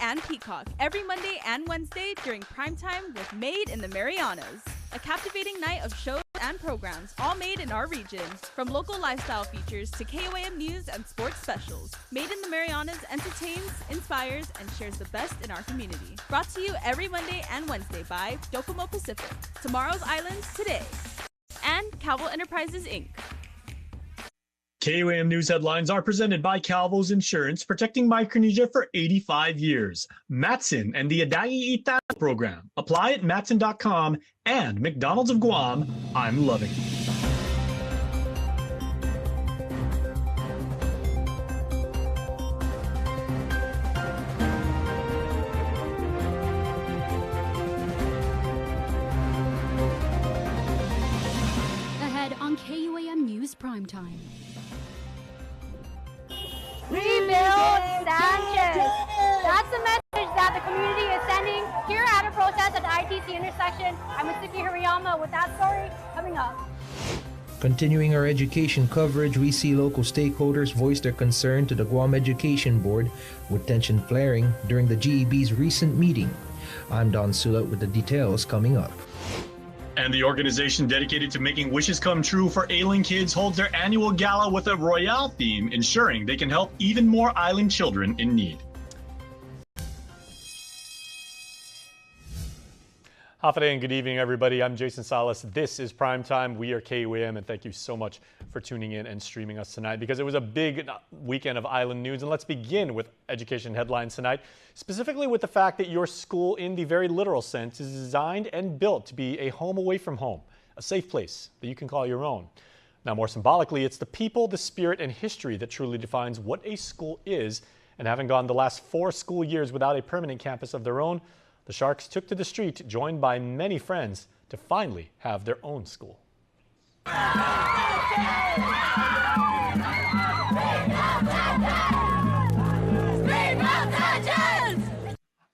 and Peacock every Monday and Wednesday during primetime with Made in the Marianas. A captivating night of shows and programs, all made in our region. From local lifestyle features to KUAM news and sports specials, Made in the Marianas entertains, inspires, and shares the best in our community. Brought to you every Monday and Wednesday by Docomo Pacific, Tomorrow's Islands Today, and Calvo Enterprises, Inc. KUAM News headlines are presented by Calvo's Insurance, protecting Micronesia for 85 years. Matson and the Adai Ita program. Apply at Matson.com and McDonald's of Guam. I'm loving it. Ahead on KUAM News Primetime. Rebuild Sanchez. That's the message that the community is sending here at a protest at the ITC intersection. I'm Mitsuki Hirayama with that story coming up. Continuing our education coverage, we see local stakeholders voice their concern to the Guam Education Board, with tension flaring during the GEB's recent meeting. I'm Don Sulat with the details coming up. And the organization dedicated to making wishes come true for ailing kids holds their annual gala with a Royale theme, ensuring they can help even more island children in need. Hafade and good evening, everybody. I'm Jason Salas. This is Primetime. We are KUAM, and thank you so much for tuning in and streaming us tonight, because it was a big weekend of island news. And let's begin with education headlines tonight, specifically with the fact that your school, in the very literal sense, is designed and built to be a home away from home, a safe place that you can call your own. Now, more symbolically, it's the people, the spirit, and history that truly defines what a school is. And having gone the last 4 school years without a permanent campus of their own, the Sharks took to the street, joined by many friends, to finally have their own school.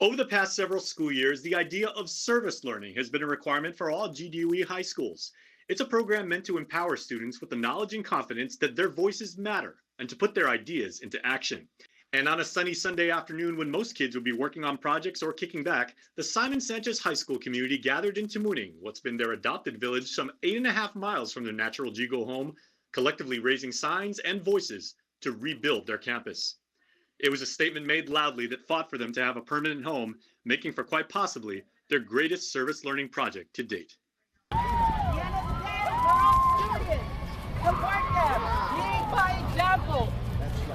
Over the past several school years, the idea of service learning has been a requirement for all GDOE high schools. It's a program meant to empower students with the knowledge and confidence that their voices matter and to put their ideas into action. And on a sunny Sunday afternoon when most kids would be working on projects or kicking back, the Simon Sanchez High School community gathered in Tamuning, what's been their adopted village some 8.5 miles from their natural Jigo home, collectively raising signs and voices to rebuild their campus. It was a statement made loudly that fought for them to have a permanent home, making for quite possibly their greatest service learning project to date. At the end of the day, we're all students. Support them. Lead by example.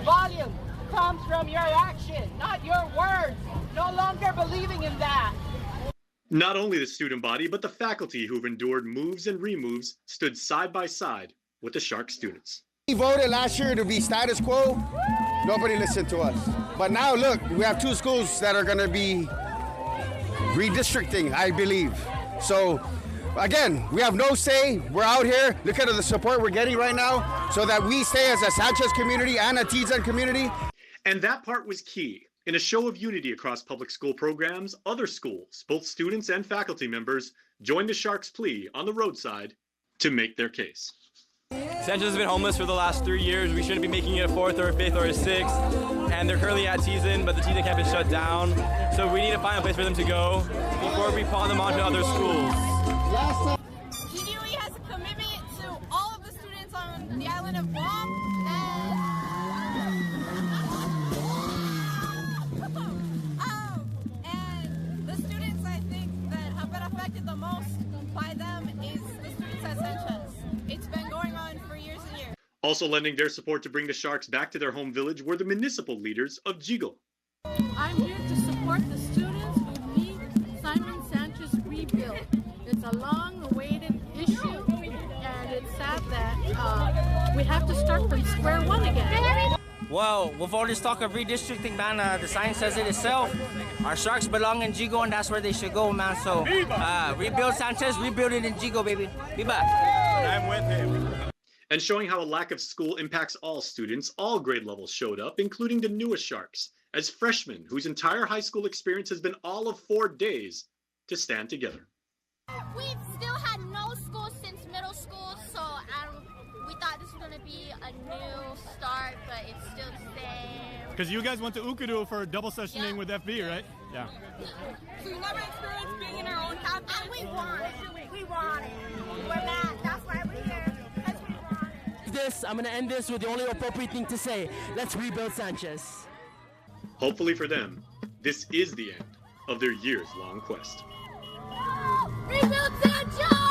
Volume comes from your action, not your words. No longer believing in that. Not only the student body, but the faculty who've endured moves and removes stood side by side with the Shark students. We voted last year to be status quo. Nobody listened to us. But now look, we have 2 schools that are going to be redistricting, I believe. So again, we have no say. We're out here. Look at the support we're getting right now so that we stay as a Sanchez community and a Tizan community. And that part was key. In a show of unity across public school programs, other schools, both students and faculty members, joined the Sharks' plea on the roadside to make their case. Sanchez has been homeless for the last 3 years. We shouldn't be making it a 4th or a 5th or a 6th. And they're currently at Tizan, but the Tizan campus shut down. So we need to find a place for them to go before we pawn them on to other schools. GDOE has a commitment to all of the students on the island of Guam. And the students, I think, that have been affected the most by them is the students at Sanchez. It's been going on for years and years. Also lending their support to bring the Sharks back to their home village were the municipal leaders of Jigo. I'm here to support the students who need Simon Sanchez rebuild. It's a long-awaited issue, and it's sad that we have to start from square one again. Well, with all this talk of redistricting, man, the sign says it itself. Our Sharks belong in Jigo, and that's where they should go, man. So, rebuild Sanchez, rebuild it in Jigo, baby. Viva! I'm with him. And showing how a lack of school impacts all students, all grade levels showed up, including the newest Sharks, as freshmen whose entire high school experience has been all of 4 days to stand together. We've still had no school since middle school, so we thought this was going to be a new start, but it's still the same. Because you guys went to Ukudu for double sessioning with FB, right? Yeah. So you never experienced being in our own campus? We want it. We want it. We're mad. That's why we're here. Because we want it. I'm going to end this with the only appropriate thing to say. Let's rebuild Sanchez. Hopefully for them, this is the end of their years-long quest. Rebuild Sanchez!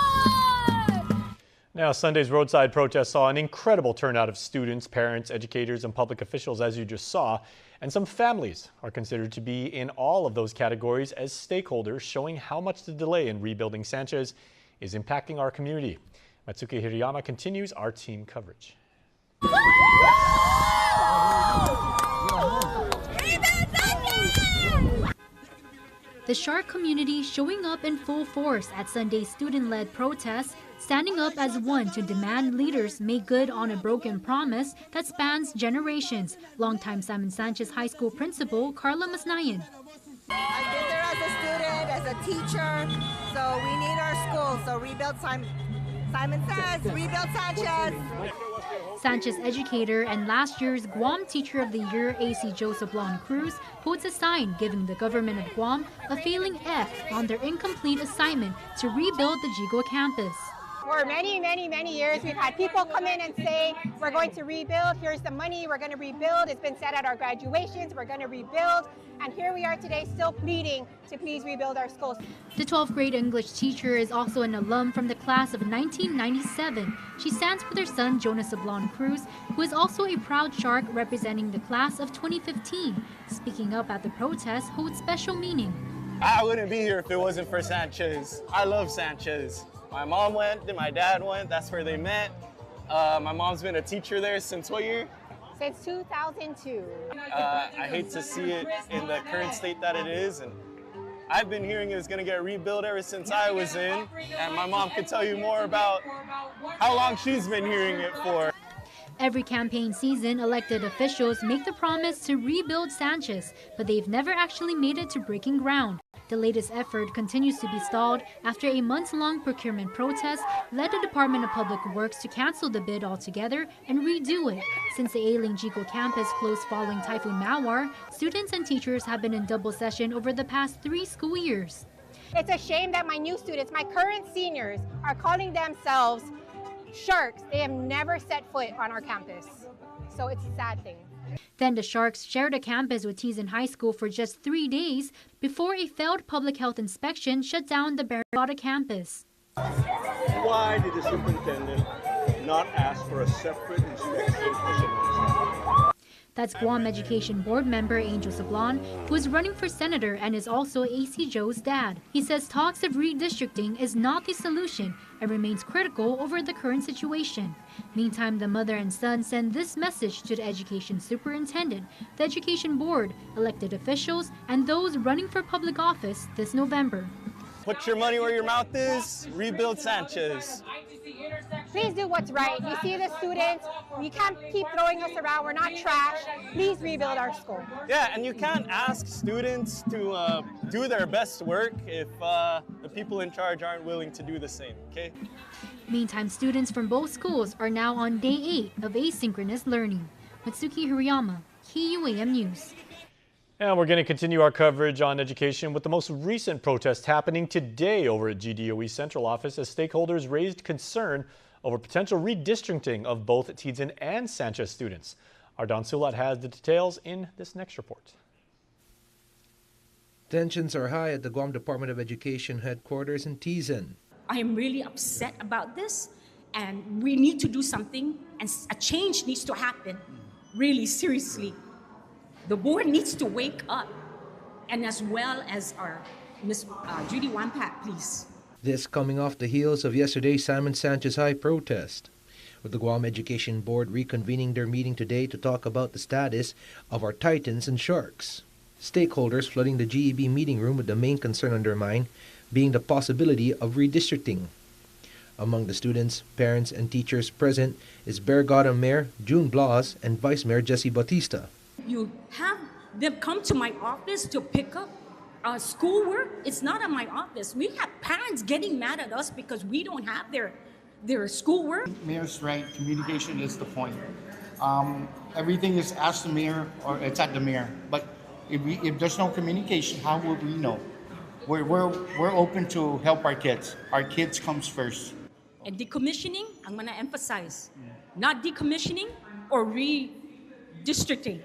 Now, Sunday's roadside protest saw an incredible turnout of students, parents, educators, and public officials, as you just saw. And some families are considered to be in all of those categories as stakeholders, showing how much the delay in rebuilding Sanchez is impacting our community. Matsuki Hirayama continues our team coverage. The Shark community showing up in full force at Sunday's student-led protests, standing up as one to demand leaders make good on a broken promise that spans generations. Longtime Simon Sanchez High School principal Carla Masnayan. I've been there as a student, as a teacher, so we need our school. So rebuild Simon says, rebuild Sanchez. Sanchez educator and last year's Guam Teacher of the Year AC Joseph Lon Cruz puts a sign giving the government of Guam a failing F on their incomplete assignment to rebuild the Jigo campus. For many, many, many years, we've had people come in and say, we're going to rebuild, here's the money, we're going to rebuild. It's been said at our graduations, we're going to rebuild. And here we are today still pleading to please rebuild our schools. The 12th grade English teacher is also an alum from the class of 1997. She stands with her son, Jonas Sablon Cruz, who is also a proud Shark representing the class of 2015. Speaking up at the protest holds special meaning. I wouldn't be here if it wasn't for Sanchez. I love Sanchez. My mom went, then my dad went, that's where they met. My mom's been a teacher there since what year? Since 2002. I hate to see it in the current state that it is, and I've been hearing it's gonna get rebuilt ever since I was in, and my mom can tell you more about how long she's been hearing it for. Every campaign season, elected officials make the promise to rebuild Sanchez, but they've never actually made it to breaking ground. The latest effort continues to be stalled after a months-long procurement protest led the Department of Public Works to cancel the bid altogether and redo it. Since the ailing Jigo campus closed following Typhoon Mawar, students and teachers have been in double session over the past 3 school years. It's a shame that my new students, my current seniors, are calling themselves Sharks. They have never set foot on our campus. So it's a sad thing. Then the Sharks shared a campus with Tizen High School for just 3 days before a failed public health inspection shut down the Barragata campus. Why did the superintendent not ask for a separate inspection for semester? That's Guam Education Board member Angel Sablon, who is running for senator and is also AC Joe's dad. He says talks of redistricting is not the solution and remains critical over the current situation. Meantime, the mother and son send this message to the education superintendent, the education board, elected officials, and those running for public office this November. Put your money where your mouth is, rebuild Sanchez. Please do what's right. You see the students, you can't keep throwing us around, we're not trash. Please rebuild our school. Yeah, and you can't ask students to do their best work if the people in charge aren't willing to do the same, okay? Meantime, students from both schools are now on day 8 of asynchronous learning. Matsuki Hirayama, KUAM News. And we're going to continue our coverage on education with the most recent protest happening today over at GDOE Central Office as stakeholders raised concern over potential redistricting of both Tizen and Sanchez students. Our Don Sulat has the details in this next report. Tensions are high at the Guam Department of Education headquarters in Tizen. I am really upset about this, and we need to do something, and a change needs to happen, really seriously. The board needs to wake up, and as well as our Ms. Judy Wampat, please. This coming off the heels of yesterday's Simon Sanchez High protest, with the Guam Education Board reconvening their meeting today to talk about the status of our Titans and Sharks. Stakeholders flooding the GEB meeting room with the main concern on their mind being the possibility of redistricting. Among the students, parents, and teachers present is Barragata Mayor June Blas and Vice Mayor Jesse Bautista. You have them come to my office to pick up schoolwork. It's not at my office. We have parents getting mad at us because we don't have their schoolwork. Mayor's right. Communication is the point. Everything is asked the mayor or it's at the mayor. But if there's no communication, how would we know? We're open to help our kids. Our kids comes first. And decommissioning, I'm going to emphasize, not decommissioning or redistricting.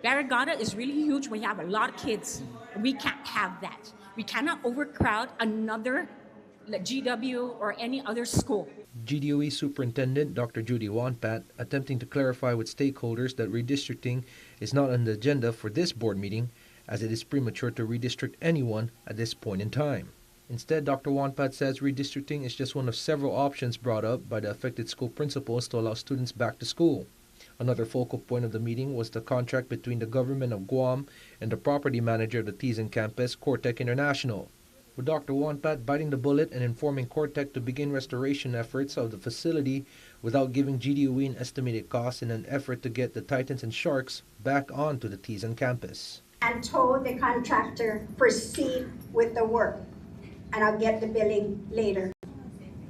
Barrigada is really huge. We have a lot of kids. We can't have that. We cannot overcrowd another GW or any other school. GDOE Superintendent Dr. Judy Wonpat attempting to clarify with stakeholders that redistricting is not on the agenda for this board meeting, as it is premature to redistrict anyone at this point in time. Instead, Dr. Wonpat says redistricting is just one of several options brought up by the affected school principals to allow students back to school. Another focal point of the meeting was the contract between the government of Guam and the property manager of the Tizon campus, Cortec International, with Dr. Wonpat biting the bullet and informing Cortec to begin restoration efforts of the facility without giving GDOE an estimated cost in an effort to get the Titans and Sharks back onto the Tizon campus. And told the contractor, proceed with the work, and I'll get the billing later.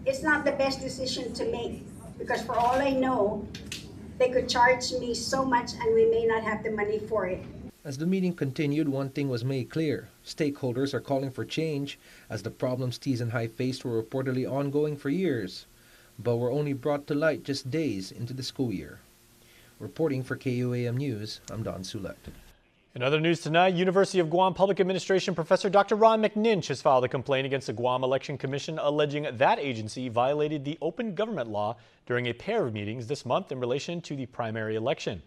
It's not the best decision to make, because for all I know, they could charge me so much and we may not have the money for it. As the meeting continued, one thing was made clear. Stakeholders are calling for change, as the problems Tizon High faced were reportedly ongoing for years, but were only brought to light just days into the school year. Reporting for KUAM News, I'm Don Sulet. In other news tonight, University of Guam Public Administration Professor Dr. Ron McNinch has filed a complaint against the Guam Election Commission, alleging that agency violated the open government law during a pair of meetings this month in relation to the primary election.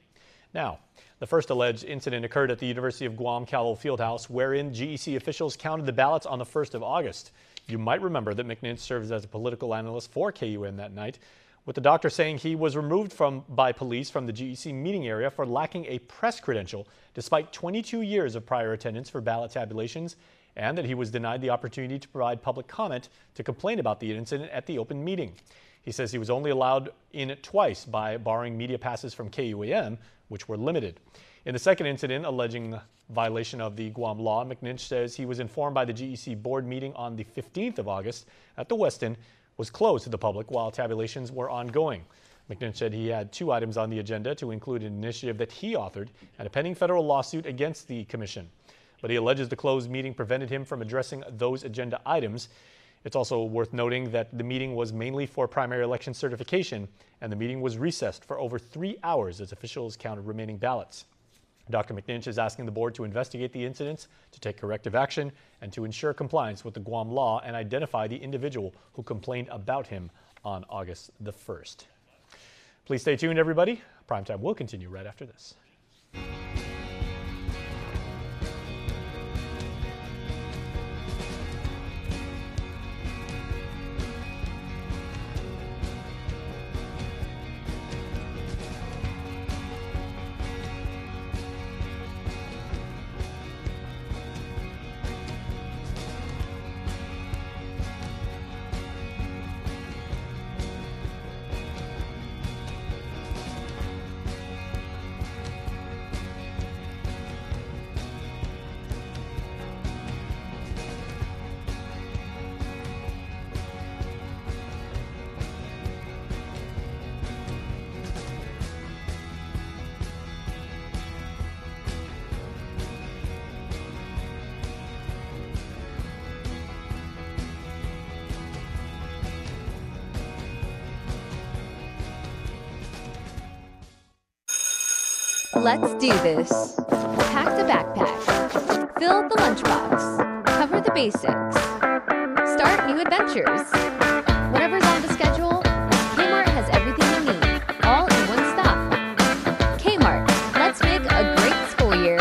Now, the first alleged incident occurred at the University of Guam Cowell Fieldhouse, wherein GEC officials counted the ballots on the 1st of August. You might remember that McNinch serves as a political analyst for KUAM that night, with the doctor saying he was removed by police from the GEC meeting area for lacking a press credential, despite 22 years of prior attendance for ballot tabulations, and that he was denied the opportunity to provide public comment to complain about the incident at the open meeting. He says he was only allowed in twice by borrowing media passes from KUAM, which were limited. In the second incident alleging violation of the Guam law, McNinch says he was informed by the GEC board meeting on the 15th of August at the Westin was closed to the public while tabulations were ongoing. McNinch said he had 2 items on the agenda to include an initiative that he authored and a pending federal lawsuit against the commission. But he alleges the closed meeting prevented him from addressing those agenda items. It's also worth noting that the meeting was mainly for primary election certification, and the meeting was recessed for over 3 hours as officials counted remaining ballots. Dr. McNinch is asking the board to investigate the incidents, to take corrective action, and to ensure compliance with the Guam law and identify the individual who complained about him on August the 1st. Please stay tuned, everybody. Primetime will continue right after this. Let's do this. Pack the backpack. Fill the lunchbox. Cover the basics. Start new adventures. Whatever's on the schedule, Kmart has everything you need, all in one stop. Kmart, let's make a great school year.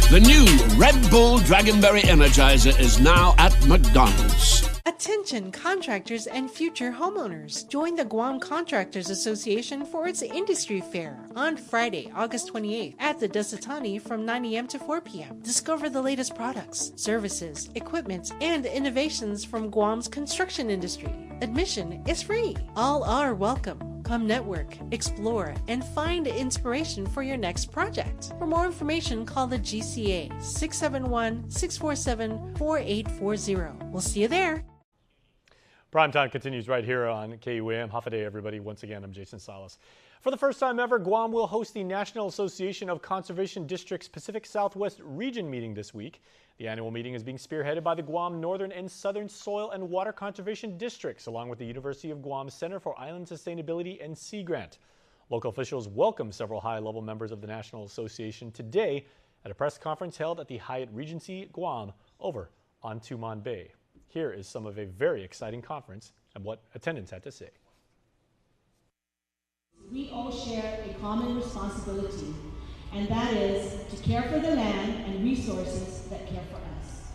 The new Red Bull Dragonberry Energizer is now at McDonald's. Attention contractors and future homeowners. Join the Guam Contractors Association for its industry fair on Friday, August 28th at the Desatani from 9 a.m. to 4 p.m. Discover the latest products, services, equipment, and innovations from Guam's construction industry. Admission is free. All are welcome. Come network, explore, and find inspiration for your next project. For more information, call the GCA 671-647-4840. We'll see you there. Primetime continues right here on KUAM. Half a day, everybody. Once again, I'm Jason Salas. For the first time ever, Guam will host the National Association of Conservation Districts Pacific Southwest Region meeting this week. The annual meeting is being spearheaded by the Guam Northern and Southern Soil and Water Conservation Districts, along with the University of Guam Center for Island Sustainability and Sea Grant. Local officials welcomed several high-level members of the National Association today at a press conference held at the Hyatt Regency Guam over on Tumon Bay. Here is some of a very exciting conference and what attendants had to say. We all share a common responsibility, and that is to care for the land and resources that care for us.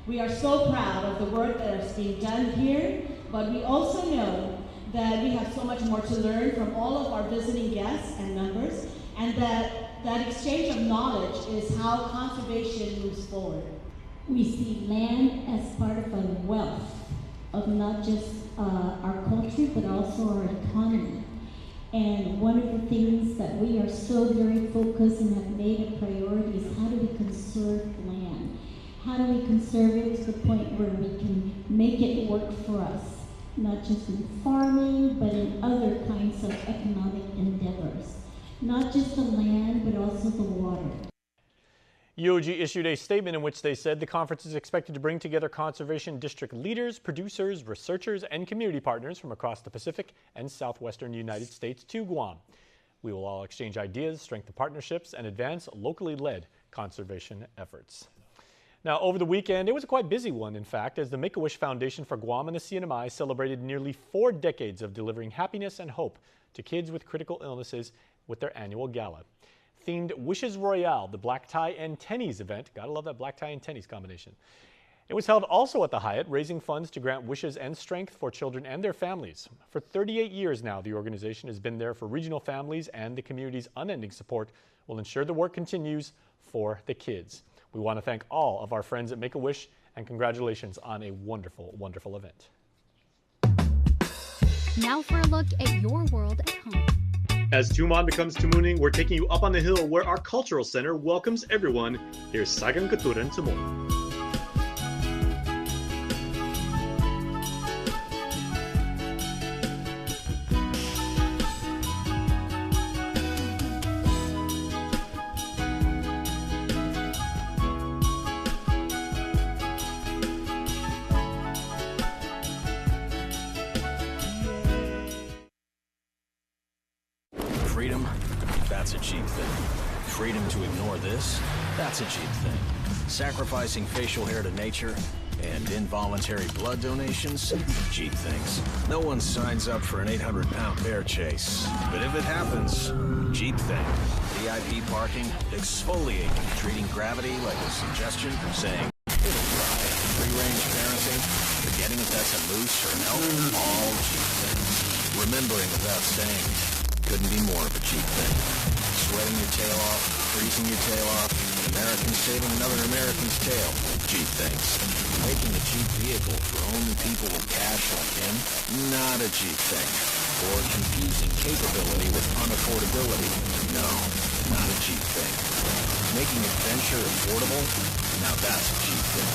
We are so proud of the work that is being done here, but we also know that we have so much more to learn from all of our visiting guests and members, and that exchange of knowledge is how conservation moves forward. We see land as part of a wealth of not just our culture, but also our economy. And one of the things that we are so very focused and have made a priority is how do we conserve land? How do we conserve it to the point where we can make it work for us, not just in farming, but in other kinds of economic endeavors. Not just the land, but also the water. UOG issued a statement in which they said the conference is expected to bring together conservation district leaders, producers, researchers, and community partners from across the Pacific and southwestern United States to Guam. We will all exchange ideas, strengthen partnerships, and advance locally led conservation efforts. Now, over the weekend, it was a quite busy one, in fact, as the Make-A-Wish Foundation for Guam and the CNMI celebrated nearly 4 decades of delivering happiness and hope to kids with critical illnesses with their annual gala. Themed Wishes Royale, the black tie and tennies event. Gotta love that black tie and tennies combination. It was held also at the Hyatt, raising funds to grant wishes and strength for children and their families. For 38 years now, the organization has been there for regional families, and the community's unending support will ensure the work continues for the kids. We want to thank all of our friends at Make-A-Wish, and congratulations on a wonderful, wonderful event. Now for a look at your world at home. As Tumon becomes Tumuning, we're taking you up on the hill where our cultural center welcomes everyone. Here's Sagang Katuran Tumon. Freedom, that's a cheap thing. Freedom to ignore this, that's a cheap thing. Sacrificing facial hair to nature and involuntary blood donations, cheap things. No one signs up for an 800-pound bear chase. But if it happens, cheap thing. VIP parking, exfoliating, treating gravity like a suggestion, saying, it'll dry. Free-range parenting, forgetting if that's a moose or an elk, all cheap things. Remembering without saying, couldn't be more of a cheap thing. Sweating your tail off, freezing your tail off, an American saving another American's tail. Cheap things. Making a cheap vehicle for only people with cash like him? Not a cheap thing. Or confusing capability with unaffordability? No, not a cheap thing. Making adventure affordable? Now that's a cheap thing.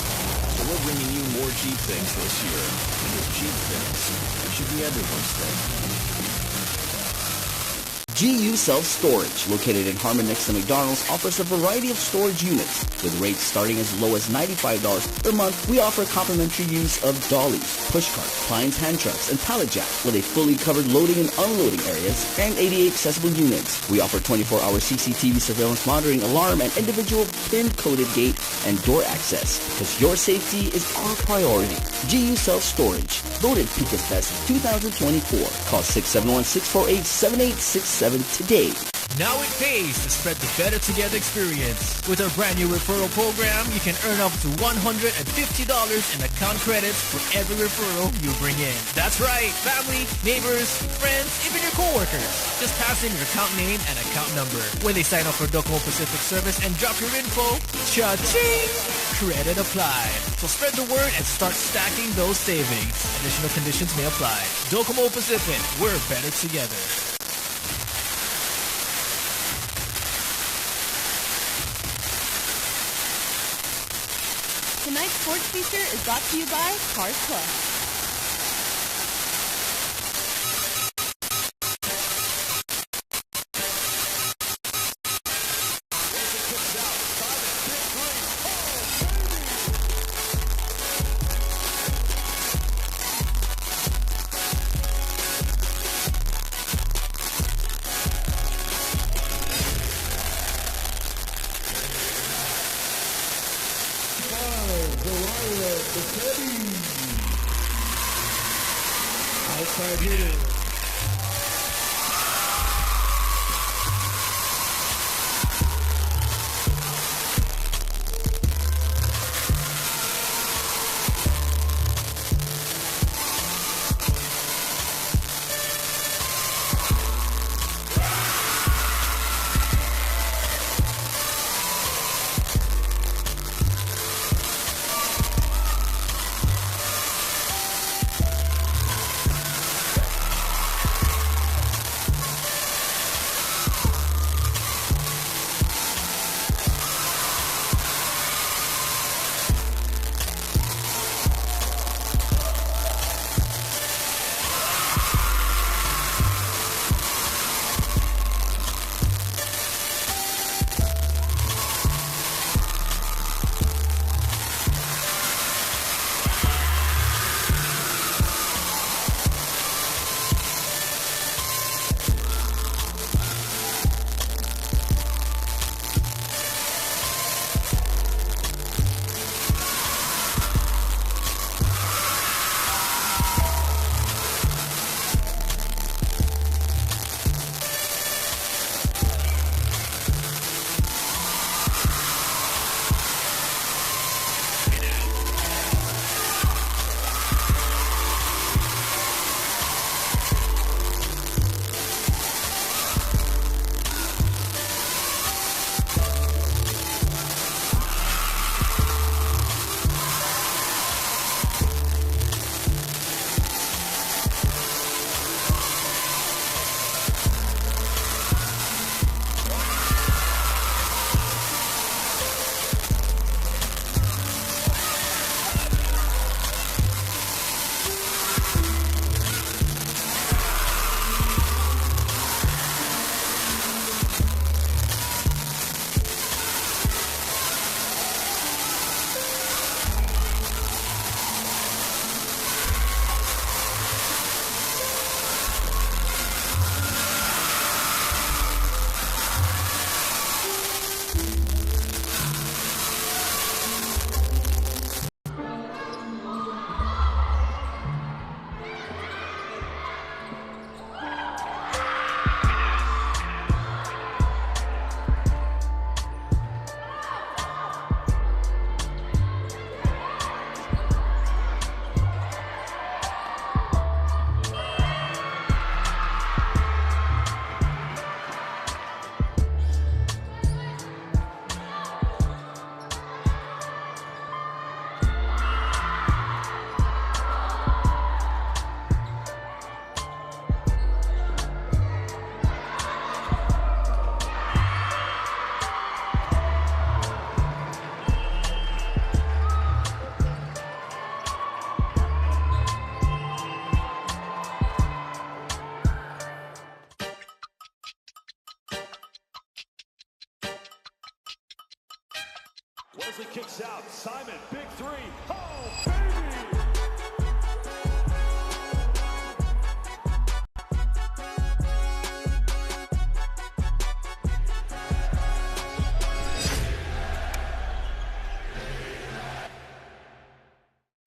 So we're bringing you more cheap things this year. Because cheap things should be everyone's thing. GU Self-Storage, located in Harmon next to McDonald's, offers a variety of storage units. With rates starting as low as $95 per month, we offer complimentary use of dollies, push carts, Klein's hand trucks, and pallet jacks with a fully covered loading and unloading areas and 88 accessible units. We offer 24-hour CCTV surveillance monitoring, alarm, and individual pin-coded gate and door access. Because your safety is our priority. GU Self-Storage, voted Picas Best 2024. Call 671-648-7867 today. Now it pays to spread the Better Together experience. With our brand new referral program, you can earn up to $150 in account credits for every referral you bring in. That's right, family, neighbors, friends, even your coworkers. Just pass in your account name and account number. When they sign up for Docomo Pacific Service and drop your info, cha-ching! credit applied. So spread the word and start stacking those savings. Additional conditions may apply. Docomo Pacific, we're better together. Tonight's sports feature is brought to you by Cars Plus. Outside hitter. Wesley kicks out. Simon, big three. Oh, baby!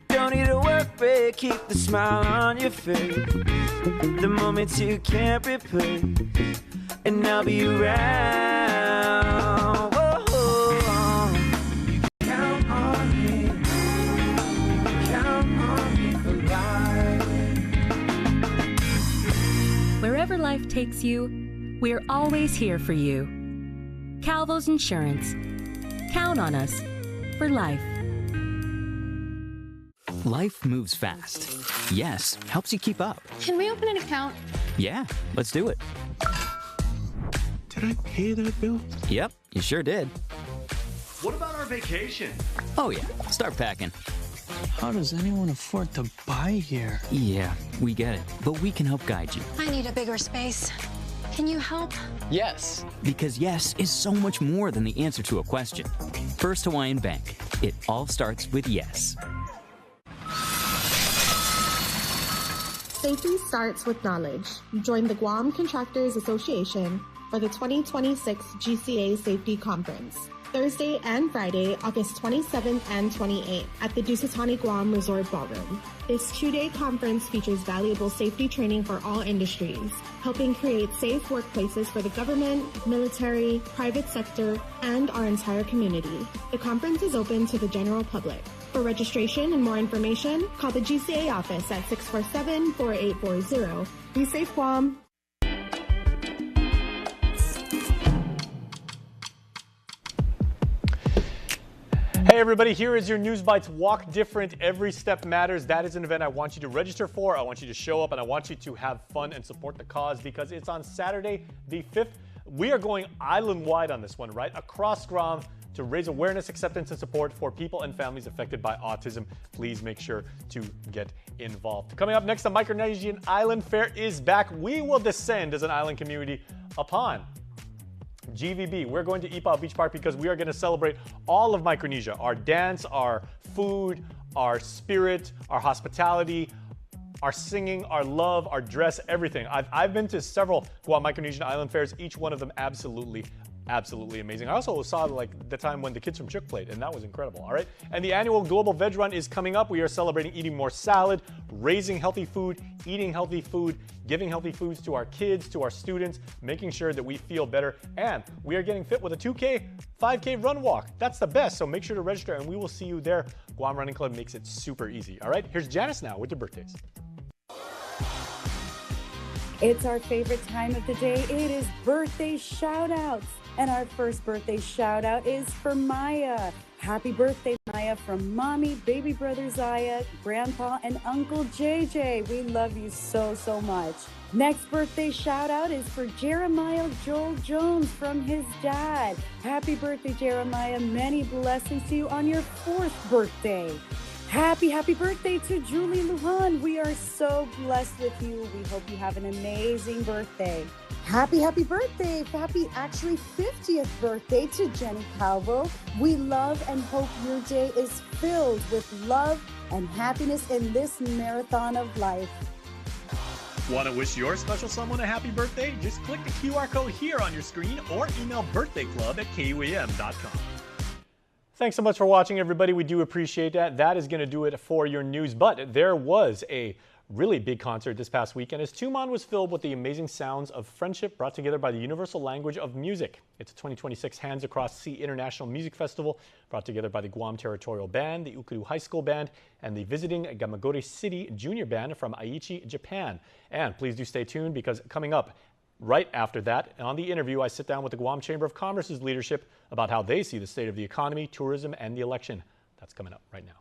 Don't need to worry, keep the smile on your face. The moments you can't replace, and I'll be around. Whoa. You can count on me. You can count on me for life. Wherever life takes you, we're always here for you. Calvo's Insurance. Count on us for life. Life moves fast. Yes helps you keep up. Can we open an account? Yeah, let's do it. Did I pay that bill? Yep, you sure did. What about our vacation? Oh yeah, start packing. How does anyone afford to buy here? Yeah, we get it, but we can help guide you. I need a bigger space. Can you help? Yes. Because yes is so much more than the answer to a question. First Hawaiian Bank. It all starts with yes. Safety starts with knowledge. Join the Guam Contractors Association for the 2026 GCA Safety Conference. Thursday and Friday, August 27th and 28th at the Dusatani Guam Resort Ballroom. This 2-day conference features valuable safety training for all industries, helping create safe workplaces for the government, military, private sector, and our entire community. The conference is open to the general public. For registration and more information, call the GCA office at 647-4840. Be safe, Guam. Hey everybody, here is your News Bites Walk Different, Every Step Matters. That is an event I want you to register for. I want you to show up and I want you to have fun and support the cause because it's on Saturday the 5th. We are going island-wide on this one, right? Across Guam to raise awareness, acceptance, and support for people and families affected by autism. Please make sure to get involved. Coming up next, the Micronesian Island Fair is back. We will descend as an island community upon GVB. We're going to Ipaw Beach Park because we are going to celebrate all of Micronesia. Our dance, our food, our spirit, our hospitality, our singing, our love, our dress, everything. I've been to several Guam Micronesian Island fairs, each one of them absolutely amazing. I also saw like the time when the kids from Chook played, and that was incredible, all right? And the annual Global Veg Run is coming up. We are celebrating eating more salad, raising healthy food, eating healthy food, giving healthy foods to our kids, to our students, making sure that we feel better, and we are getting fit with a 2K, 5K run walk. That's the best, so make sure to register, and we will see you there. Guam Running Club makes it super easy, all right? Here's Janice now with the birthdays. It's our favorite time of the day. It is birthday shout-outs. And our first birthday shout out is for Maya. Happy birthday, Maya, from Mommy, baby brother Zaya, Grandpa, and Uncle JJ. We love you so, so much. Next birthday shout out is for Jeremiah Joel Jones from his dad. Happy birthday, Jeremiah. Many blessings to you on your 4th birthday. Happy birthday to Julie Lujan. We are so blessed with you. We hope you have an amazing birthday. Happy birthday. Happy actually 50th birthday to Jenny Calvo. We love and hope your day is filled with love and happiness in this marathon of life. Want to wish your special someone a happy birthday? Just click the QR code here on your screen or email birthdayclub@kuam.com. Thanks so much for watching, everybody. We do appreciate that. That is going to do it for your news. But there was a really big concert this past weekend as Tumon was filled with the amazing sounds of friendship brought together by the universal language of music. It's a 2026 Hands Across Sea International Music Festival brought together by the Guam Territorial Band, the Ukuru High School Band, and the visiting Gamagori City Junior Band from Aichi, Japan. And please do stay tuned because coming up right after that, on the interview, I sit down with the Guam Chamber of Commerce's leadership about how they see the state of the economy, tourism, and the election. That's coming up right now.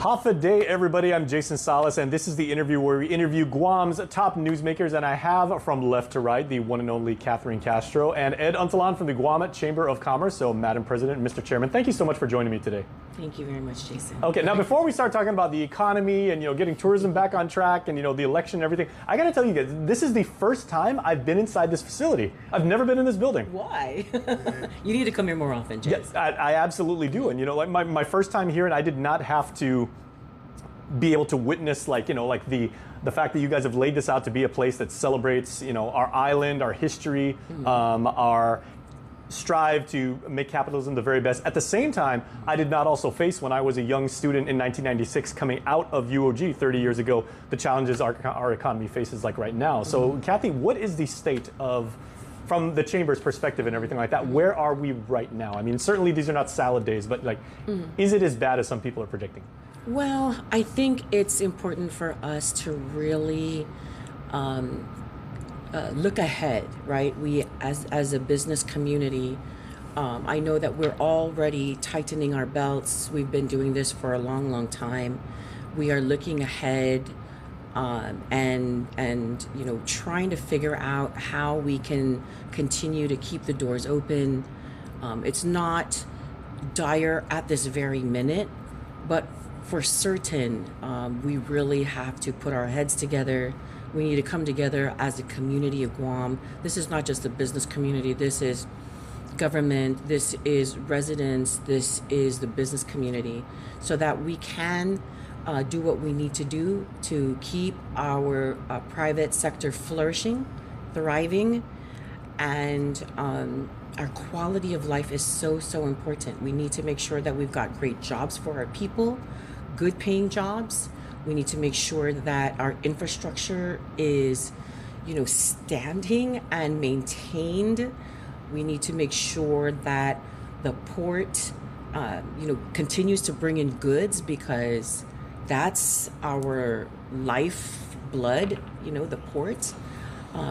Hafa day, everybody. I'm Jason Salas, and this is the interview where we interview Guam's top newsmakers. And I have from left to right the one and only Catherine Castro and Ed Untalan from the Guam Chamber of Commerce. So, Madam President, Mr. Chairman, thank you so much for joining me today. Thank you very much, Jason. Okay, now before we start talking about the economy and getting tourism back on track and the election and everything, I got to tell you guys, this is the first time I've been inside this facility. I've never been in this building. Why? You need to come here more often, Jason. Yes, I absolutely do. And like my first time here, and I did not have to be able to witness like the fact that you guys have laid this out to be a place that celebrates our island, our history, our strive to make capitalism the very best. At the same time, I did not also face, when I was a young student in 1996 coming out of UOG 30 years ago, the challenges our economy faces like right now. So Kathy, what is the state of, from the Chamber's perspective and everything like that, where are we right now? I mean, certainly these are not salad days, but is it as bad as some people are predicting? Well, I think it's important for us to really look ahead, right? We, as a business community, I know that we're already tightening our belts. We've been doing this for a long, long time. We are looking ahead and trying to figure out how we can continue to keep the doors open. It's not dire at this very minute, but for certain, we really have to put our heads together. We need to come together as a community of Guam. This is not just a business community. This is government. This is residents. This is the business community, so that we can do what we need to do to keep our private sector flourishing, thriving, and our quality of life is so, so important. We need to make sure that we've got great jobs for our people, good paying jobs. We need to make sure that our infrastructure is, standing and maintained. We need to make sure that the port, continues to bring in goods, because that's our lifeblood, the port.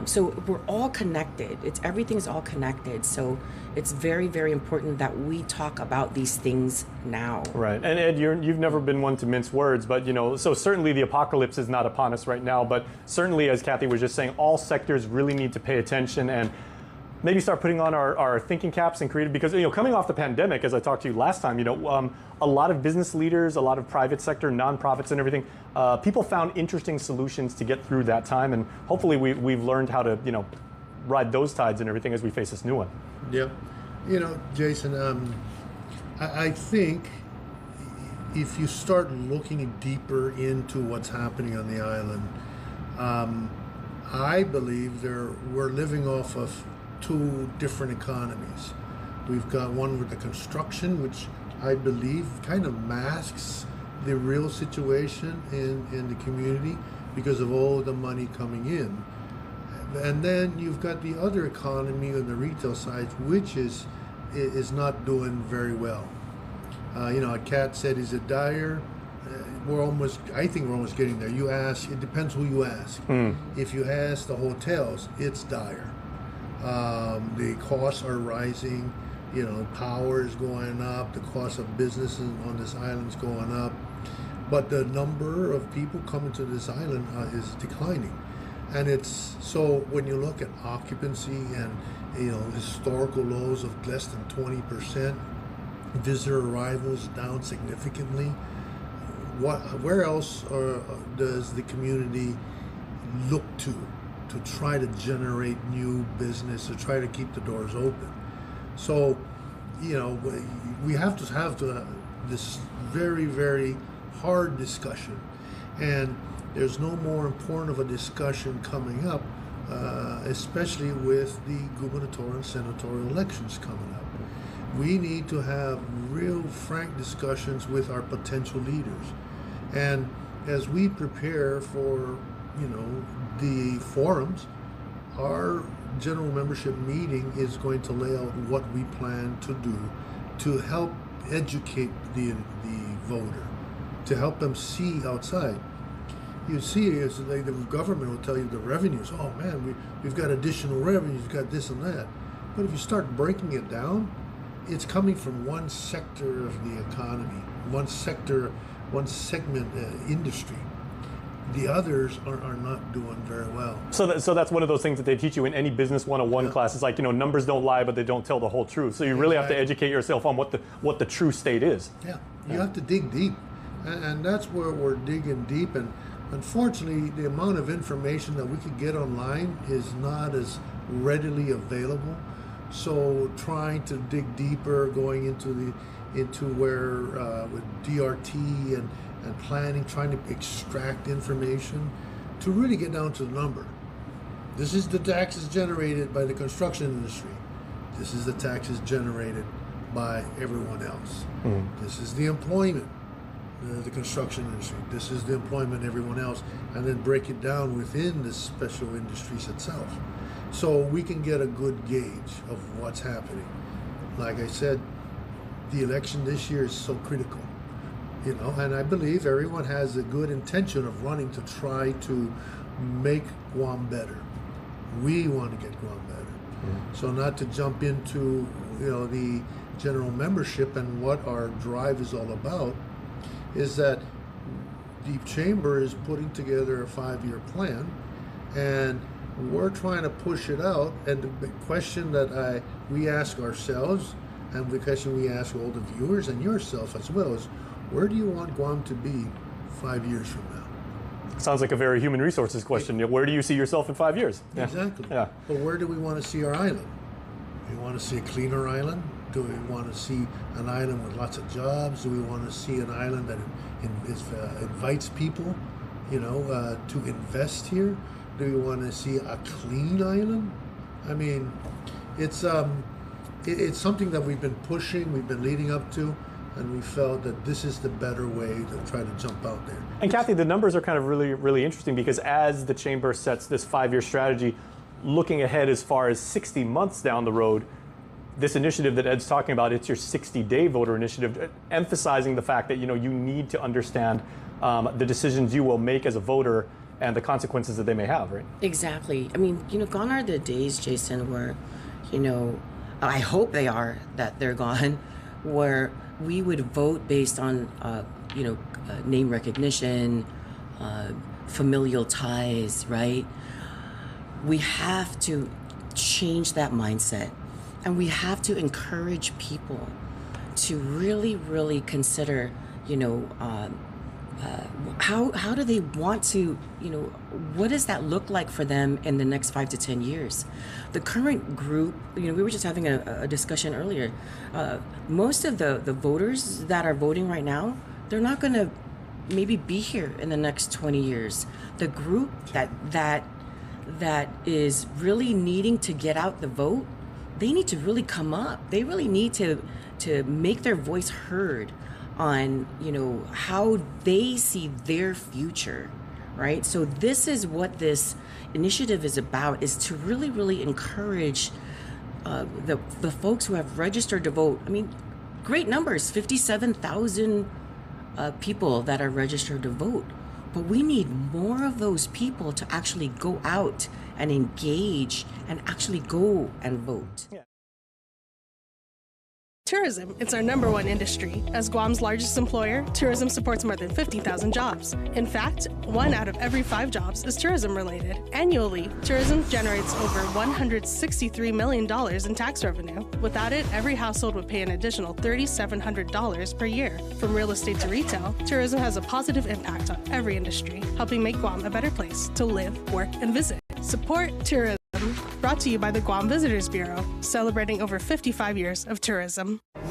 So we're all connected. Everything's all connected. So it's very, very important that we talk about these things now. Right. And Ed, you've never been one to mince words, but so certainly the apocalypse is not upon us right now, but certainly, as Kathy was just saying, all sectors really need to pay attention and maybe start putting on our thinking caps and creative, because coming off the pandemic, as I talked to you last time, a lot of business leaders, a lot of private sector, nonprofits and everything, people found interesting solutions to get through that time, and hopefully we've learned how to ride those tides and everything as we face this new one. Yeah, Jason, I think if you start looking deeper into what's happening on the island, I believe we're living off of two different economies. We've got one with the construction, which I believe kind of masks the real situation in the community because of all the money coming in. And then you've got the other economy on the retail side, which is not doing very well. Kat said, is it dire? I think we're almost getting there. You ask, it depends who you ask. If you ask the hotels, it's dire. The costs are rising, power is going up, the cost of business on this island is going up, but the number of people coming to this island is declining. And so when you look at occupancy and historical lows of less than 20%, visitor arrivals down significantly, where else does the community look to try to generate new business, to try to keep the doors open? So, we have to have this very, very hard discussion, and there's no more important of a discussion coming up, especially with the gubernatorial and senatorial elections coming up. We need to have real frank discussions with our potential leaders, and as we prepare for the forums, our general membership meeting is going to lay out what we plan to do to help educate the voter, to help them see outside. You see, it's like the government will tell you the revenues. Oh man, we've got additional revenues, we've got this and that. But if you start breaking it down, it's coming from one sector of the economy, one sector one segment industry. The others are not doing very well. So that's one of those things that they teach you in any business 101 class. It's like, numbers don't lie, but they don't tell the whole truth. So you really have to educate yourself on what the true state is. Yeah, you have to dig deep, and that's where we're digging deep. And unfortunately, the amount of information that we could get online is not as readily available. So trying to dig deeper, going into where with DRT and planning, trying to extract information to really get down to the number. This is the taxes generated by the construction industry. This is the taxes generated by everyone else. This is the employment, the construction industry. This is the employment, everyone else, and then break it down within the special industries itself. So we can get a good gauge of what's happening. Like I said, the election this year is so critical. And I believe everyone has a good intention of running to try to make Guam better. We want to get Guam better. So not to jump into, the general membership and what our drive is all about, is that the Chamber is putting together a 5-year plan, and we're trying to push it out. And the question that we ask ourselves, and the question we ask all the viewers and yourself as well, is, where do you want Guam to be 5 years from now? Sounds like a very human resources question. Where do you see yourself in 5 years? Exactly. Yeah. But where do we want to see our island? Do we want to see a cleaner island? Do we want to see an island with lots of jobs? Do we want to see an island that invites people, to invest here? Do we want to see a clean island? I mean, it's something that we've been pushing, we've been leading up to, and we felt that this is the better way to try to jump out there. And Kathy, the numbers are kind of really, really interesting, because as the Chamber sets this 5-year strategy, looking ahead as far as 60 months down the road, this initiative that Ed's talking about, it's your 60-day voter initiative, emphasizing the fact that, you need to understand the decisions you will make as a voter and the consequences that they may have, right? Exactly. I mean, gone are the days, Jason, where, I hope that they're gone, where we would vote based on, name recognition, familial ties, right? We have to change that mindset, and we have to encourage people to really, really consider, how do they want to, what does that look like for them in the next 5 to 10 years? The current group, we were just having a discussion earlier. Most of the voters that are voting right now, they're not going to maybe be here in the next 20 years. The group that is really needing to get out the vote, they need to really come up. They really need to make their voice heard on, how they see their future, right? So this is what this initiative is about, is to really, really encourage the folks who have registered to vote. I mean, great numbers, 57,000 people that are registered to vote. But we need more of those people to actually go out and engage and actually go and vote. Yeah. Tourism, it's our #1 industry. As Guam's largest employer, tourism supports more than 50,000 jobs. In fact, 1 out of every 5 jobs is tourism related. Annually, tourism generates over $163 million in tax revenue. Without it, every household would pay an additional $3,700 per year. From real estate to retail, tourism has a positive impact on every industry, helping make Guam a better place to live, work, and visit. Support tourism. Brought to you by the Guam Visitors Bureau, celebrating over 55 years of tourism. I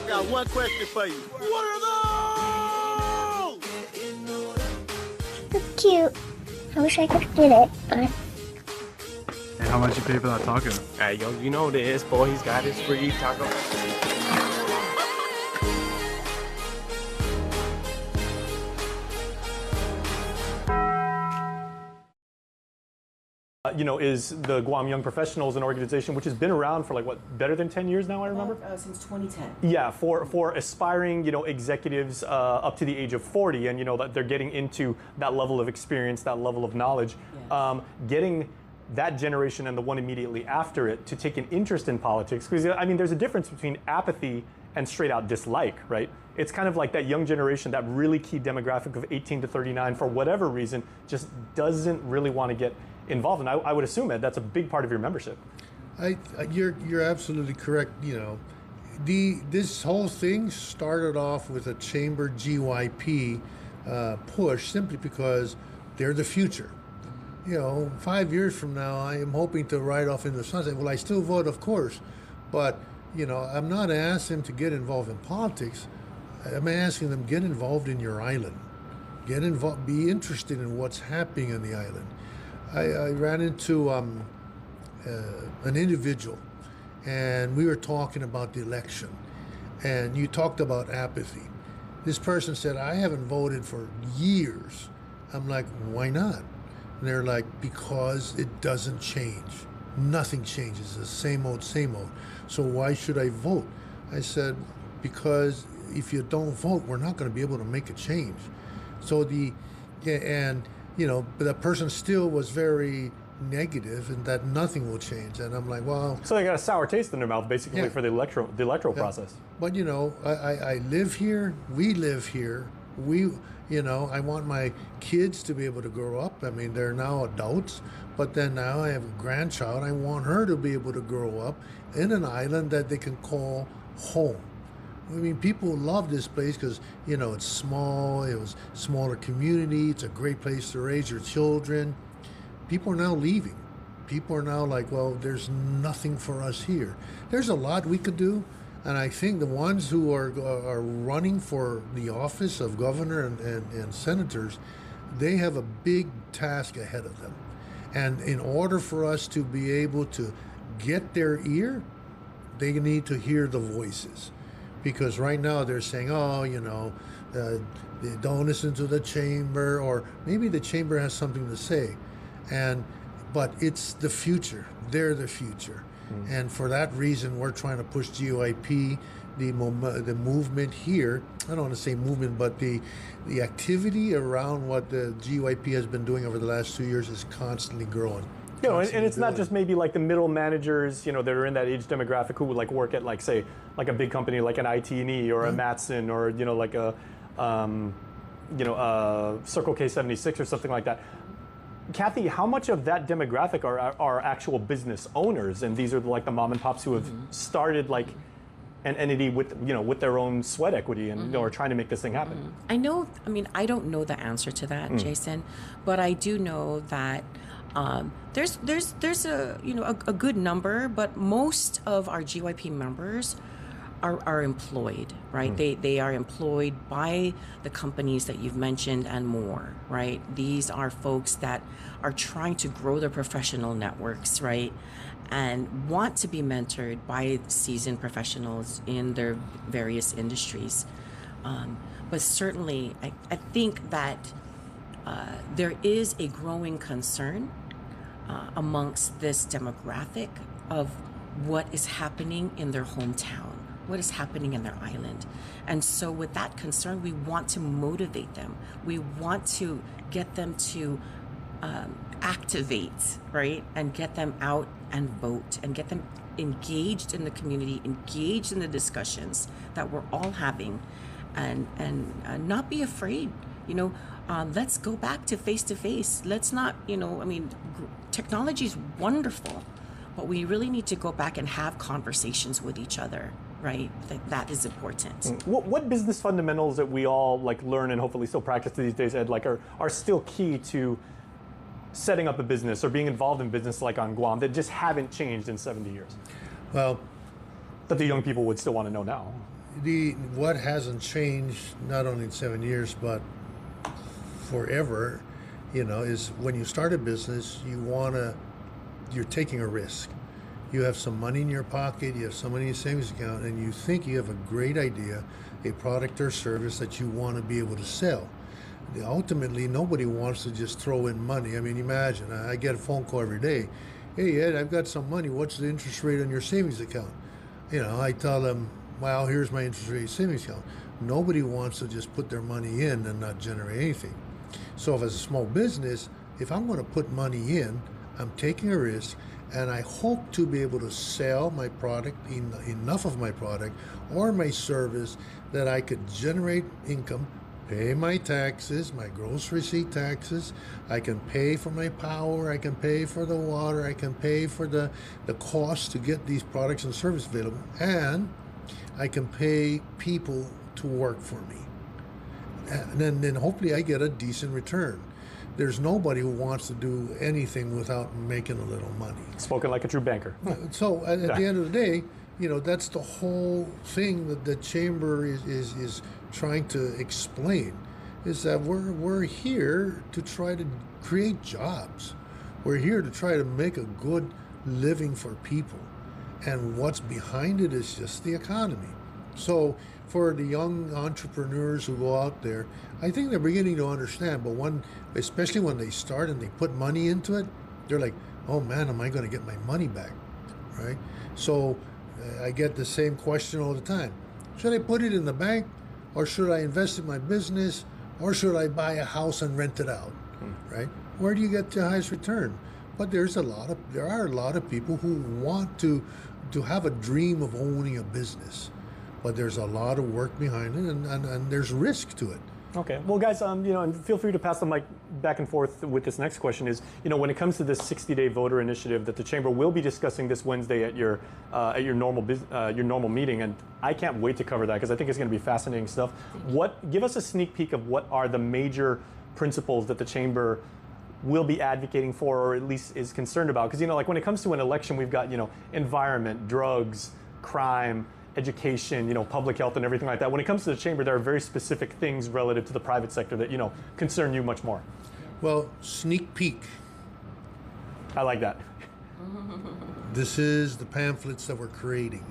got one question for you. What are those? It's cute. I wish I could get it, but... And how much you pay for that taco? Hey, yo, you know this, boy. He's got his free taco. Is the Guam Young Professionals, an organization which has been around for better than 10 years now, I remember? Since 2010. Yeah, for aspiring, executives up to the age of 40, and, that they're getting into that level of experience, that level of knowledge, yes. Getting that generation and the one immediately after it to take an interest in politics? Because I mean, there's a difference between apathy and straight out dislike, right? It's kind of like that young generation, that really key demographic of 18 to 39, for whatever reason, just doesn't really want to get involved. And I would assume, Ed, that's a big part of your membership. You're absolutely correct. You know, this whole thing started off with a chamber GYP push, simply because they're the future. You know, 5 years from now, I am hoping to ride off in the sunset. Will I still vote? Of course, but you know, I'm not asking them to get involved in politics. I'm asking them, get involved in your island. Get involved, be interested in what's happening on the island. I ran into an individual, and we were talking about the election, and you talked about apathy. This person said, I haven't voted for years. I'm like, why not? And they're like, because it doesn't change. Nothing changes, the same old, same old. So why should I vote? I said, because if you don't vote, we're not going to be able to make a change. So and you know, but that person still was very negative and that nothing will change. And I'm like, well. So they got a sour taste in their mouth, basically, yeah. for the electoral process. But you know, I live here, we live here, you know, I want my kids to be able to grow up. I mean, they're now adults, but then now I have a grandchild. I want her to be able to grow up in an island that they can call home. I mean, people love this place because, you know, it's small, it was a smaller community, it's a great place to raise your children. People are now leaving. People are now like, well, there's nothing for us here. There's a lot we could do. And I think the ones who are running for the office of governor and senators, they have a big task ahead of them. And in order for us to be able to get their ear, they need to hear the voices. Because right now they're saying, oh, you know, they don't listen to the chamber, or maybe the chamber has something to say. But it's the future. They're the future. And for that reason, we're trying to push GYP, the movement here. I don't want to say movement, but the activity around what the GYP has been doing over the last 2 years is constantly growing. You know, and it's not just maybe like the middle managers, you know, that are in that age demographic who would like work at, like, say, like a big company like an IT&E or a Matson, or, you know, like a, Circle K76 or something like that. Kathy, how much of that demographic are actual business owners, and these are like the mom and pops who have started like an entity with, you know, with their own sweat equity and you know, are trying to make this thing happen? I don't know the answer to that, Jason, but I do know that there's a good number, but most of our GYP members are employed, right? They are employed by the companies that you've mentioned and more, right? These are folks that are trying to grow their professional networks, right? And want to be mentored by seasoned professionals in their various industries. But certainly, I think that there is a growing concern amongst this demographic of what is happening in their hometown, what is happening in their island. And so with that concern, we want to motivate them. We want to get them to activate, right? And get them out and vote and get them engaged in the community, engaged in the discussions that we're all having, and not be afraid. You know, let's go back to face. Let's not, technology is wonderful, but we really need to go back and have conversations with each other, right? That is important. What business fundamentals that we all like learn and hopefully still practice these days, Ed, like are still key to setting up a business or being involved in business like on Guam that just haven't changed in 70 years? Well, that the young people would still want to know now. What hasn't changed, not only in 7 years, but forever, is when you start a business, you're taking a risk. You have some money in your pocket, you have some money in your savings account, and you think you have a great idea, a product or service that you want to be able to sell. Ultimately, nobody wants to just throw in money. I mean, imagine, I get a phone call every day. Hey, Ed, I've got some money. What's the interest rate on your savings account? I tell them, well, here's my interest rate savings account. Nobody wants to just put their money in and not generate anything. So if as a small business, if I'm going to put money in, I'm taking a risk, and I hope to be able to sell my product, enough of my product or my service that I could generate income, pay my taxes, my gross receipt taxes. I can pay for my power, I can pay for the water, I can pay for the cost to get these products and services available, and I can pay people to work for me. And then hopefully I get a decent return. There's nobody who wants to do anything without making a little money. Spoken like a true banker. So at the end of the day, that's the whole thing that the chamber is trying to explain, is that we're here to try to create jobs. We're here to try to make a good living for people. And what's behind it is just the economy. So for the young entrepreneurs who go out there, I think they're beginning to understand, but especially when they start and they put money into it, they're like, oh man, am I going to get my money back, right? So I get the same question all the time. Should I put it in the bank, or should I invest in my business, or should I buy a house and rent it out, right? Where do you get the highest return? But there are a lot of people who want to have a dream of owning a business, but there's a lot of work behind it, and there's risk to it. Okay. Well, guys, and feel free to pass the mic back and forth with this next question is, when it comes to this 60-day voter initiative that the chamber will be discussing this Wednesday at your normal meeting, and I can't wait to cover that because I think it's going to be fascinating stuff. Give us a sneak peek of what are the major principles that the chamber will be advocating for, or at least is concerned about? Because, like when it comes to an election, we've got, environment, drugs, crime, education, public health and everything like that. When it comes to the chamber, there are very specific things relative to the private sector that, concern you much more. Well, sneak peek. I like that. This is the pamphlets that we're creating.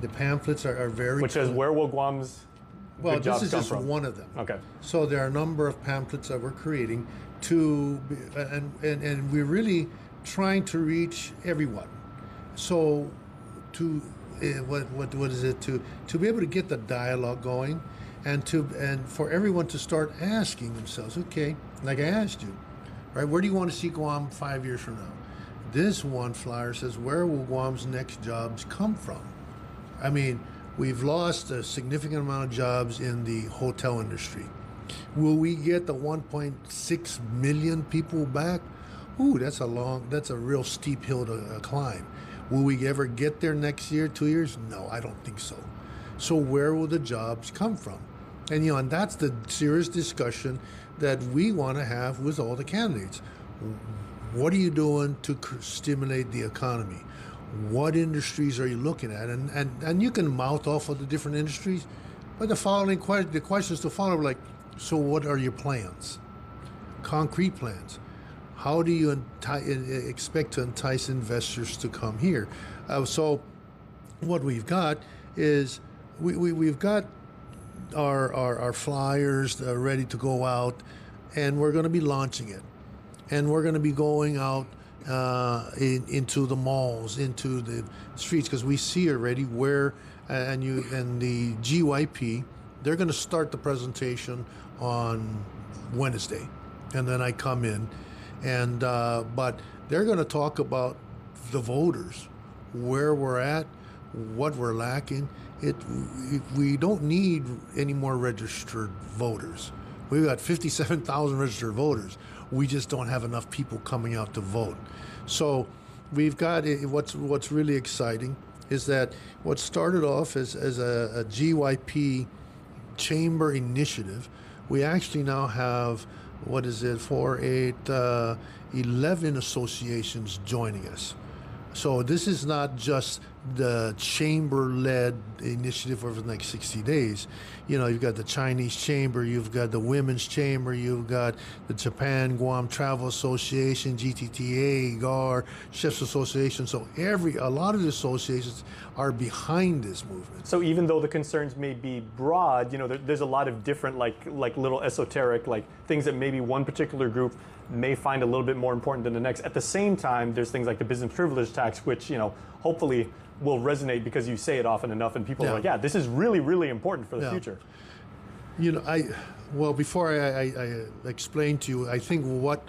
The pamphlets are very... Which says, where will Guam's Well, good jobs this is come just from? one of them. Okay. So there are a number of pamphlets that we're creating and we're really trying to reach everyone. So what is it to be able to get the dialogue going, and for everyone to start asking themselves, okay, like I asked you, right, where do you want to see Guam 5 years from now? This one flyer says, where will Guam's next jobs come from? I mean, we've lost a significant amount of jobs in the hotel industry. Will we get the 1.6 million people back? Ooh, that's a real steep hill to climb. Will we ever get there next year, 2 years? No, I don't think so. So where will the jobs come from? And and that's the serious discussion that we want to have with all the candidates. What are you doing to stimulate the economy? What industries are you looking at? And you can mouth off of the different industries, but the questions to follow are like, so what are your plans? Concrete plans. How do you expect to entice investors to come here? So what we've got is we've got our flyers ready to go out, and we're going to be launching it. And we're going to be going out into the malls, into the streets, because we see already where, and the GYP, they're going to start the presentation on Wednesday. And then I come in. And but they're going to talk about the voters, where we're at, what we're lacking. We don't need any more registered voters. We've got 57,000 registered voters. We just don't have enough people coming out to vote. So we've got what's really exciting is that what started off as a GYP chamber initiative, we actually now have 11 associations joining us. So this is not just the chamber-led initiative over the next 60 days. You've got the Chinese Chamber, you've got the Women's Chamber, you've got the Japan Guam Travel Association, GTTA, GAR, Chefs Association. So a lot of the associations are behind this movement. So even though the concerns may be broad, there's a lot of different like little esoteric things that maybe one particular group may find a little bit more important than the next. At the same time, there's things like the business privilege tax, which hopefully will resonate because you say it often enough, and people are like, yeah, this is really, really important for the future. Before I explain to you, I think what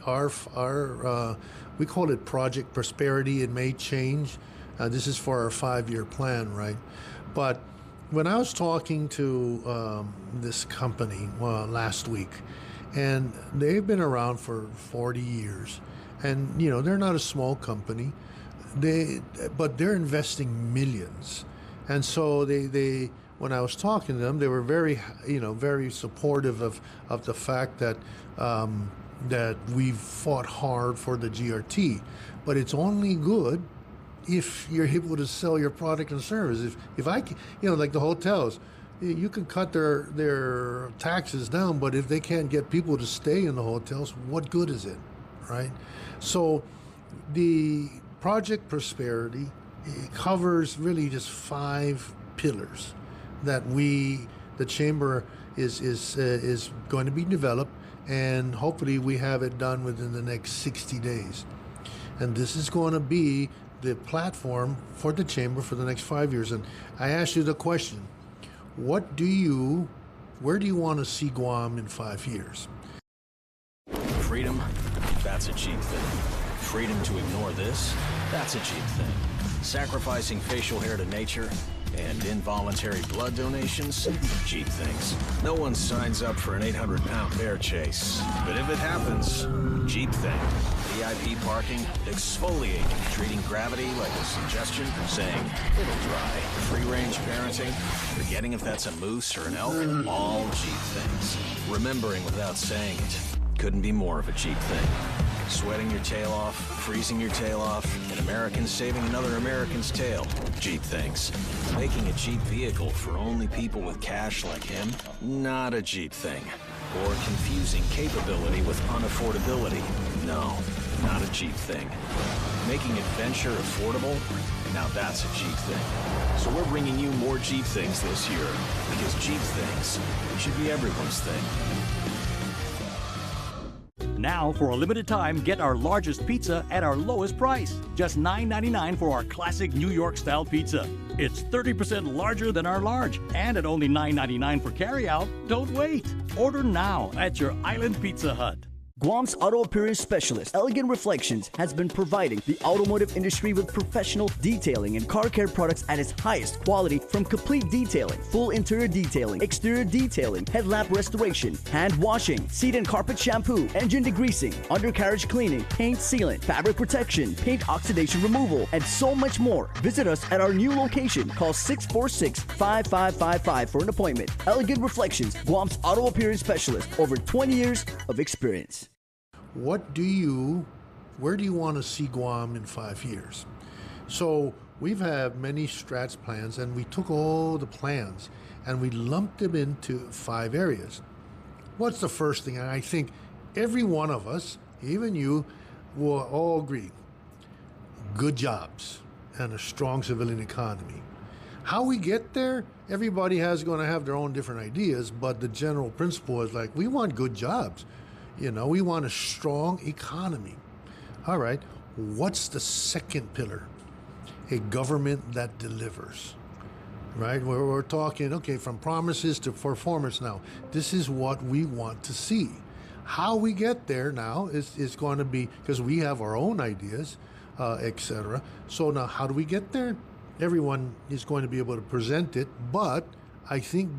we call it Project Prosperity. It may change. This is for our 5-year plan, right? But when I was talking to this company last week, and they've been around for 40 years, and you know they're not a small company, but they're investing millions, and so they when I was talking to them, they were very very supportive of the fact that that we've fought hard for the GRT, but it's only good if you're able to sell your product and service. If I, like the hotels, you can cut their taxes down, but if they can't get people to stay in the hotels, what good is it, right? So the Project Prosperity covers really just 5 pillars that the chamber is going to be developed, and hopefully we have it done within the next 60 days. And this is going to be the platform for the chamber for the next 5 years. And I asked you the question, where do you want to see Guam in 5 years? Freedom, that's a cheap thing. Freedom to ignore this, that's a cheap thing. Sacrificing facial hair to nature and involuntary blood donations, cheap things. No one signs up for an 800-pound bear chase. But if it happens, cheap thing. VIP parking, exfoliating, treating gravity like a suggestion, saying, it'll dry. Free-range parenting, forgetting if that's a moose or an elk, all cheap things. Remembering without saying it, couldn't be more of a cheap thing. Sweating your tail off, freezing your tail off, an American saving another American's tail. Cheap things. Making a cheap vehicle for only people with cash like him? Not a cheap thing. Or confusing capability with unaffordability? No, not a cheap thing. Making adventure affordable? Now that's a cheap thing. So we're bringing you more cheap things this year, because cheap things should be everyone's thing. Now, for a limited time, get our largest pizza at our lowest price. Just $9.99 for our classic New York-style pizza. It's 30% larger than our large, and at only $9.99 for carryout. Don't wait. Order now at your Island Pizza Hut. Guam's auto appearance specialist, Elegant Reflections, has been providing the automotive industry with professional detailing and car care products at its highest quality, from complete detailing, full interior detailing, exterior detailing, headlamp restoration, hand washing, seat and carpet shampoo, engine degreasing, undercarriage cleaning, paint sealant, fabric protection, paint oxidation removal, and so much more. Visit us at our new location. Call 646-5555 for an appointment. Elegant Reflections, Guam's auto appearance specialist, over 20 years of experience. Where do you want to see Guam in 5 years? So we've had many strats plans, and we took all the plans and we lumped them into 5 areas. What's the first thing? And I think every one of us, even you, will all agree. Good jobs and a strong civilian economy. How we get there, everybody going to have their own different ideas, but the general principle is like, we want good jobs. We want a strong economy. All right, what's the second pillar? A government that delivers, right? We're talking, okay, from promises to performance now. This is what we want to see. How we get there now is going to be, because we have our own ideas, etc. So now how do we get there? Everyone is going to be able to present it, but I think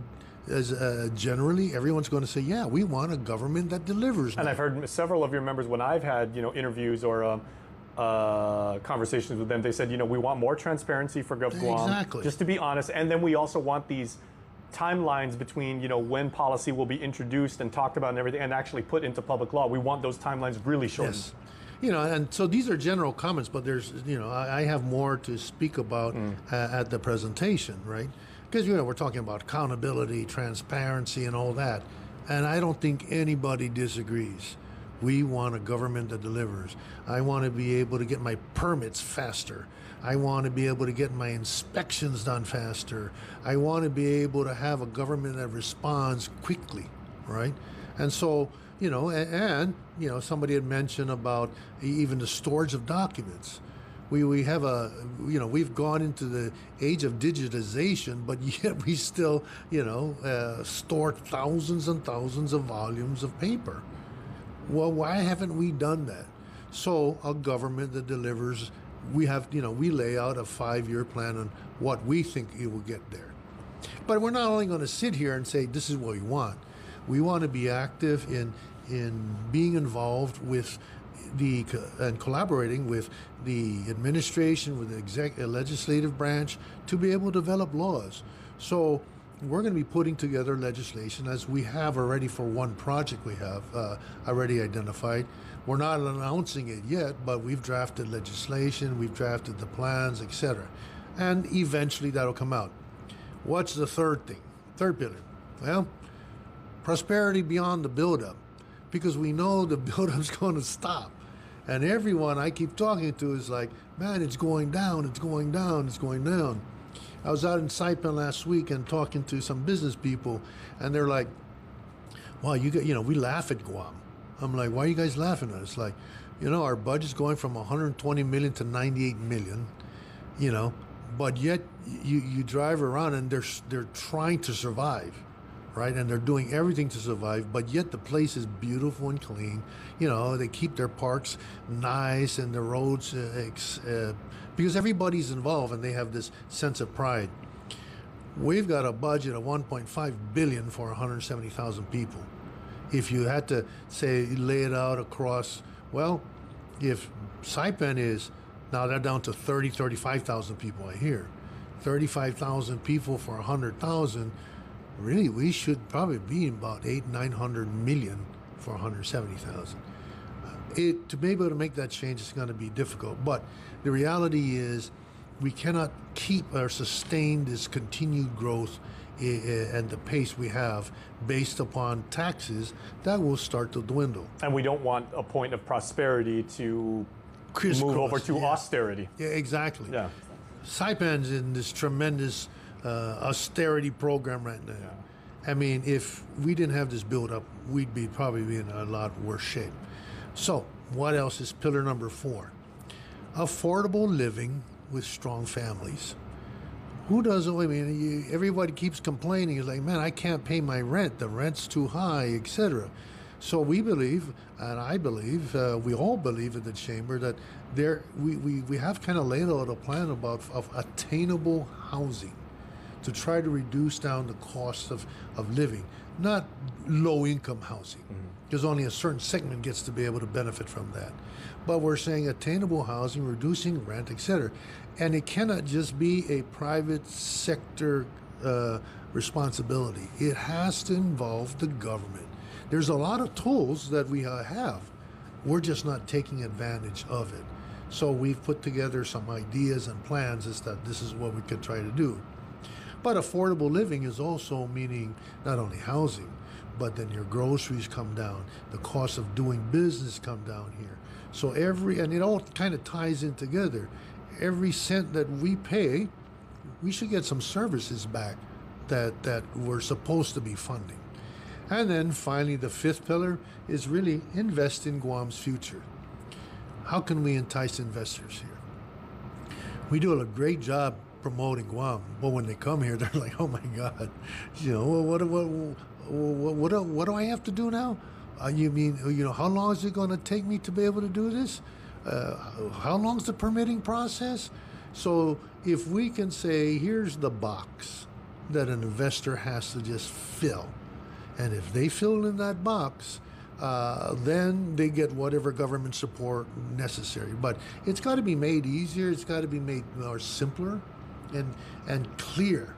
generally everyone's going to say, yeah, we want a government that delivers. And I've heard several of your members, when I've had interviews or conversations with them, they said, we want more transparency for GovGuam, exactly. Just to be honest, and then we also want these timelines between when policy will be introduced and talked about and everything, and actually put into public law. We want those timelines really shortened. Yes. And so these are general comments, but there's, I have more to speak about at the presentation, right? Because, we're talking about accountability, transparency, and all that. And I don't think anybody disagrees. We want a government that delivers. I want to be able to get my permits faster. I want to be able to get my inspections done faster. I want to be able to have a government that responds quickly, right? And so, somebody had mentioned about even the storage of documents. We have we've gone into the age of digitization, but yet we still, store thousands and thousands of volumes of paper. Well, why haven't we done that? So a government that delivers, we lay out a 5-year plan on what we think it will get there. But we're not only going to sit here and say this is what we want. We want to be active in being involved with and collaborating with the administration, with the legislative branch, to be able to develop laws. So we're going to be putting together legislation, as we have already for one project we have already identified. We're not announcing it yet, but we've drafted legislation, we've drafted the plans, etc. And eventually that'll come out. What's the third thing? Third pillar? Well, prosperity beyond the buildup, because we know the buildup's going to stop. And everyone I keep talking to is like, man, it's going down, it's going down, it's going down. I was out in Saipan last week and talking to some business people, and they're like, wow, we laugh at Guam. I'm like, why are you guys laughing at us? Like, our budget's going from 120 million to 98 million, but yet you drive around and they're trying to survive, right? And they're doing everything to survive, but yet the place is beautiful and clean. They keep their parks nice and the roads, because everybody's involved and they have this sense of pride. We've got a budget of 1.5 billion for 170,000 people. If you had to lay it out across, well, if Saipan is, now they're down to 35,000 people, I hear. 35,000 people for 100,000, really, we should probably be about 900 million for 170,000. To be able to make that change is going to be difficult, but the reality is we cannot keep or sustain this continued growth and the pace we have based upon taxes that will start to dwindle. And we don't want a point of prosperity to move over to austerity. Yeah, exactly. Yeah. Saipan's in this tremendous austerity program right now. Yeah. I mean, if we didn't have this build-up, we'd probably be in a lot worse shape. So, what else is pillar number 4? Affordable living with strong families. Who doesn't? I mean, everybody keeps complaining. It's like, man, I can't pay my rent. The rent's too high, etc. So we believe, and I believe, we all believe in the chamber that we have kind of laid out a plan of attainable housing to try to reduce down the cost of living, not low-income housing, because only a certain segment gets to be able to benefit from that. But we're saying attainable housing, reducing rent, etc. And it cannot just be a private sector responsibility. It has to involve the government. There's a lot of tools that we have. We're just not taking advantage of it. So we've put together some ideas and plans as that this is what we could try to do. But affordable living is also meaning not only housing, but then your groceries come down, the cost of doing business come down here. So and it all kind of ties in together. Every cent that we pay, we should get some services back that we're supposed to be funding. And then finally, the 5th pillar is really invest in Guam's future. How can we entice investors here? We do a great job promoting Guam, but when they come here, they're like, "Oh my God, what do I have to do now? You mean, how long is it going to take me to be able to do this? How long is the permitting process?" So if we can say, here's the box that an investor has to just fill, and if they fill in that box, then they get whatever government support necessary. But it's got to be made easier. It's got to be made more simpler and clear.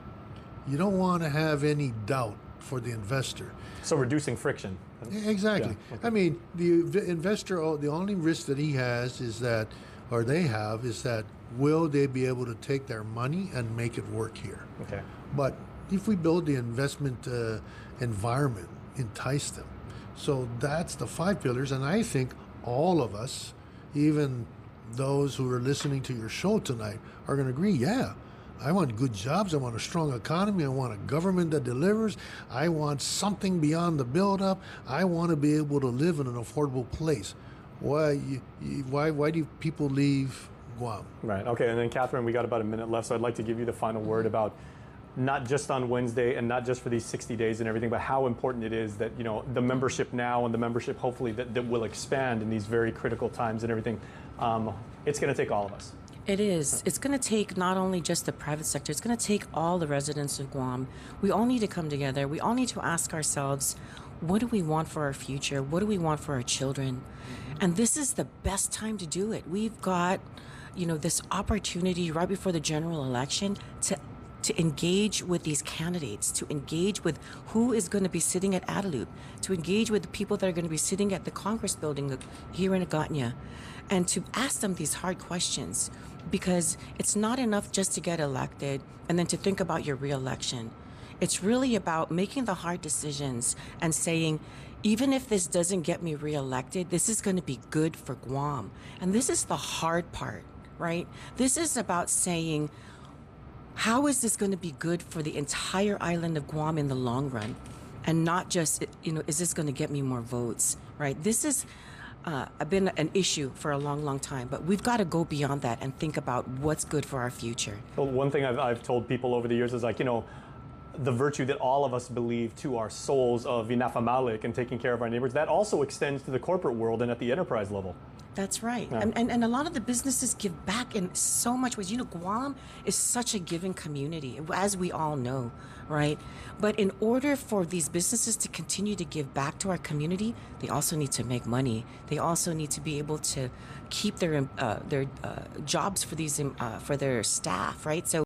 You don't want to have any doubt for the investor. So reducing friction. Exactly. Yeah, okay. I mean, the investor, the only risk that he has is that, or they have, is that will they be able to take their money and make it work here? Okay. But if we build the investment environment, entice them. So that's the 5 pillars, and I think all of us, even those who are listening to your show tonight, are going to agree, yeah, I want good jobs, I want a strong economy, I want a government that delivers, I want something beyond the build-up, I want to be able to live in an affordable place. Why do people leave Guam? Right, okay, and then Catherine, we got about a minute left, so I'd like to give you the final word about not just on Wednesday and not just for these 60 days and everything, but how important it is that, you know, the membership now and the membership hopefully that will expand in these very critical times and everything. It's going to take all of us. It is. It's going to take not only just the private sector, it's going to take all the residents of Guam. We all need to come together. We all need to ask ourselves, what do we want for our future? What do we want for our children? And this is the best time to do it. We've got, you know, this opportunity right before the general election to engage with these candidates, to engage with who is going to be sitting at Adelup, to engage with the people that are going to be sitting at the Congress building here in Agotnya, and to ask them these hard questions, because it's not enough just to get elected and then to think about your reelection. It's really about making the hard decisions and saying, even if this doesn't get me reelected, this is going to be good for Guam. And this is the hard part, right? This is about saying, how is this going to be good for the entire island of Guam in the long run? And not just, you know, is this going to get me more votes, right? This has been an issue for a long, long time, but we've got to go beyond that and think about what's good for our future. Well, one thing I've told people over the years is, like, you know, the virtue that all of us believe to our souls of inafamalik and taking care of our neighbors, that also extends to the corporate world and at the enterprise level. That's right. Yeah. And a lot of the businesses give back in so much ways. You know, Guam is such a giving community, as we all know, right? But in order for these businesses to continue to give back to our community, they also need to make money. They also need to be able to keep their jobs for these for their staff, right? So